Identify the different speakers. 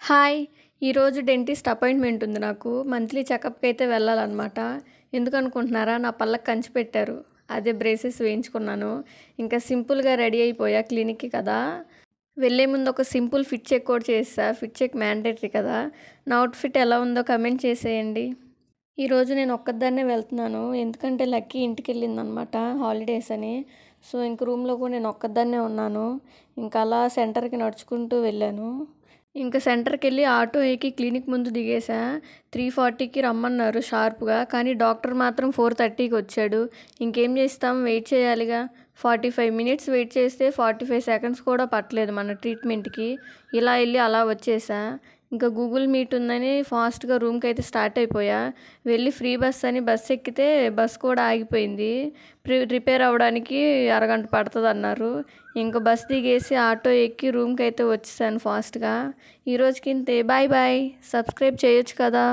Speaker 1: Hi! ఈరోజు dentist appointment ఉంది నాకు. మంత్లీ చెకప్‌కి అయితే వెళ్ళాలనమాట. ఎందుకనుకుంటున్నారా? నా పళ్ళకి కంచి పెట్టారు. అదే బ్రేసెస్ వేయించుకున్నాను. ఇంకా సింపుల్‌గా రెడీ అయిపోయా క్లినిక్‌కి కదా! వెళ్ళే ముందు ఒక సింపుల్ ఫిట్ చెక్ కూడా చేసేసా. ఫిట్ చెక్ మ్యాండేటరీ కదా! నా అవుట్‌ఫిట్ ఎలా ఉందో కామెంట్ చేసేయండి. ఈరోజు నేను ఒక్కదాన్నే వెళ్తున్నాను. ఎందుకంటే లక్కీ ఇంటికెళ్ళిందనమాట హాలిడేస్ అని. సో, ఇంక రూమ్‌లో కూడా నేను ఒక్కదాన్నే ఉన్నాను. ఇంక అలా సెంటర్‌కి నడుచుకుంటూ వెళ్ళాను. ఇంక సెంటర్‌కెళ్ళి ఆటో ఎక్కి క్లినిక్ ముందు దిగేసా. 3:40కి రమ్మన్నారు షార్ప్‌గా. కానీ డాక్టర్ మాత్రం 4:30కి వచ్చాడు. ఇంకేం చేస్తాం వెయిట్ చేయాలిగా. 45 మినిట్స్ వెయిట్ చేస్తే 45 సెకండ్స్ కూడా పట్టలేదు మన ట్రీట్మెంట్‌కి. ఇలా ఎళ్లి అలా వచ్చేసా. ఇంకా గూగుల్ మీట్ ఉందని ఫాస్ట్‌గా రూమ్‌కైతే స్టార్ట్ అయిపోయా. వెళ్ళి ఫ్రీ బస్ అని బస్ ఎక్కితే బస్ కూడా ఆగిపోయింది. రిపేర్ అవ్వడానికి అరగంట పడతదన్నారు. ఇంక బస్ దిగేసి ఆటో ఎక్కి రూమ్‌కైతే వచ్చేసాను ఫాస్ట్‌గా. ఈరోజుకి ఇంతే. Bye bye. సబ్స్క్రైబ్ చేయొచ్చు కదా!